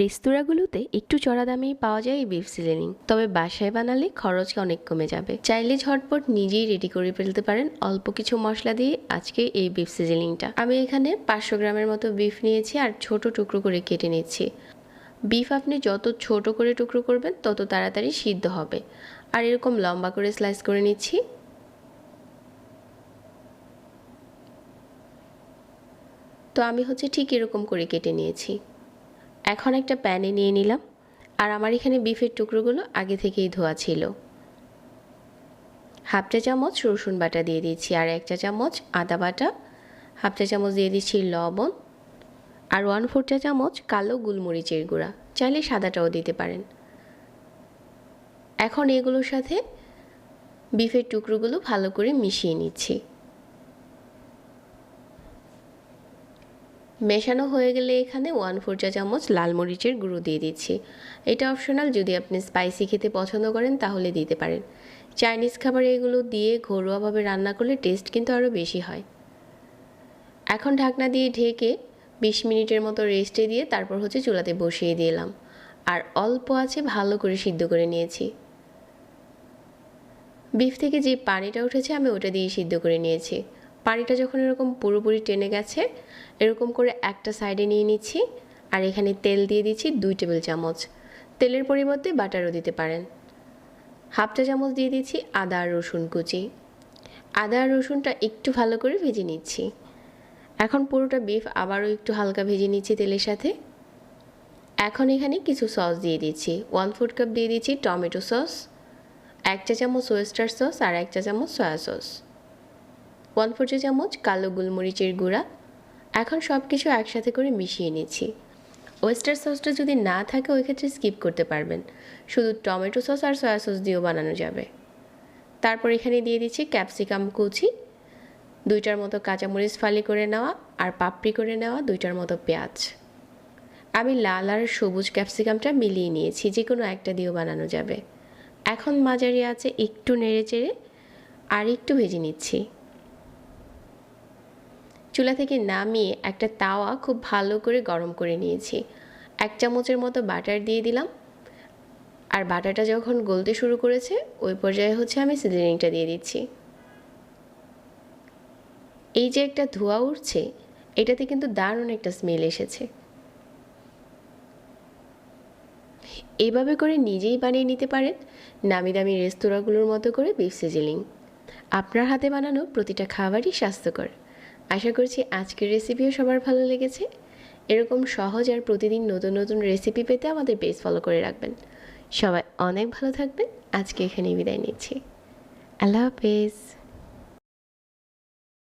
রেস্তোরাঁগুলোতে একটু চড়া দামেই পাওয়া যায় এই বিফ সিজনিং, তবে বাসায় বানালে খরচ অনেক কমে যাবে। চাইলে ঝটপট নিজেই রেডি করে ফেলতে পারেন অল্প কিছু মশলা দিয়ে আজকে এই বিফ সিজনিংটা। আমি এখানে 500 গ্রামের মতো বিফ নিয়েছি আর ছোট টুকরো করে কেটে নিচ্ছি। বিফ আপনি যত ছোট করে টুকরো করবেন তত তাড়াতাড়ি সিদ্ধ হবে। আর এরকম লম্বা করে স্লাইস করে নিচ্ছি। তো আমি ঠিক এরকম করে কেটে নিয়েছি। এখন একটা প্যানে নিয়ে নিলাম, আর আমার এখানে বিফের টুকরোগুলো আগে থেকেই ধোয়া ছিল। হাফ চা চামচ রসুন বাটা দিয়ে দিচ্ছি, আর 1 চা চামচ আদা বাটা, হাফ চা চামচ দিয়ে দিচ্ছি লবণ, আর 1/4 চা চামচ কালো গোলমরিচের গুঁড়া, চাইলে সাদাটাও দিতে পারেন। এখন এগুলোর সাথে বিফের টুকরোগুলো ভালো করে মিশিয়ে নিচ্ছি। মেশানো হয়ে গেলে এখানে 1/4 চা চামচ লাল মরিচের গুঁড়ো দিয়ে দিচ্ছি। এটা অপশনাল, যদি আপনি স্পাইসি খেতে পছন্দ করেন তাহলে দিতে পারেন। চাইনিজ খাবারে এগুলো দিয়ে ঘরোয়াভাবে রান্না করলে টেস্ট কিন্তু আরও বেশি হয়। এখন ঢাকনা দিয়ে ঢেকে 20 মিনিটের মতো রেস্টে দিয়ে তারপর চুলাতে বসিয়ে দিলাম, আর অল্প আছে ভালো করে সিদ্ধ করে নিয়েছি। বিফ থেকে যে পানিটা উঠেছে আমি ওটা দিয়ে সিদ্ধ করে নিয়েছি। পানিটা যখন এরকম পুরোপুরি টেনে গেছে, এরকম করে একটা সাইডে নিয়ে নিচ্ছি, আর এখানে তেল দিয়ে দিচ্ছি 2 টেবিল চামচ। তেলের পরিবর্তে বাটারও দিতে পারেন। হাফ চা চামচ দিয়ে দিচ্ছি আদা আর রসুন কুচি। আদা আর রসুনটা একটু ভালো করে ভেজে নিচ্ছি। এখন পুরোটা বিফ আবারও একটু হালকা ভেজে নিচ্ছি তেলের সাথে। এখন এখানে কিছু সস দিয়ে দিচ্ছি। 1/4 কাপ দিয়ে দিচ্ছি টমেটো সস, 1 চা চামচ ওয়েস্টার সস, আর 1 চা চামচ সয়া সস, 1/4 চা চামচ কালো গোলমরিচের গুঁড়া। এখন সব কিছু একসাথে করে মিশিয়ে নিচ্ছি। ওয়েস্টার সসটা যদি না থাকে ওই ক্ষেত্রে স্কিপ করতে পারবেন, শুধু টমেটো সস আর সয়া সস দিয়েও বানানো যাবে। তারপর এখানে দিয়ে দিচ্ছি ক্যাপসিকাম কুচি, 2টার মতো কাঁচামরিচ ফালি করে নেওয়া, আর পাপড়ি করে নেওয়া 2টার মতো পেঁয়াজ। আমি লাল আর সবুজ ক্যাপসিকামটা মিলিয়ে নিয়েছি, যে কোনো একটা দিয়েও বানানো যাবে। এখন মাঝারি আছে একটু নেড়ে চেড়ে আর একটু ভেজে নিচ্ছি। চুলা থেকে নামিয়ে একটা তাওয়া খুব ভালো করে গরম করে নিয়েছি। 1 চামচের মতো বাটার দিয়ে দিলাম, আর বাটারটা যখন গলতে শুরু করেছে ওই পর্যায়ে আমি সিজনিংটা দিয়ে দিচ্ছি। এই যে একটা ধোঁয়া উঠছে, এটাতে কিন্তু দারুণ একটা স্মেল এসেছে। এইভাবে করে নিজেই বানিয়ে নিতে পারেন নামি দামি রেস্তোরাঁগুলোর মতো করে বিফ সিজলিং। আপনার হাতে বানানো প্রতিটা খাবারই স্বাস্থ্যকর। আশা করছি আজকের রেসিপিও সবার ভালো লেগেছে। এরকম সহজ আর প্রতিদিন নতুন নতুন রেসিপি পেতে আমাদের পেজ ফলো করে রাখবেন। সবাই অনেক ভালো থাকবেন। আজকে এখানেই বিদায় নিচ্ছি। আল্লাহ হাফেজ।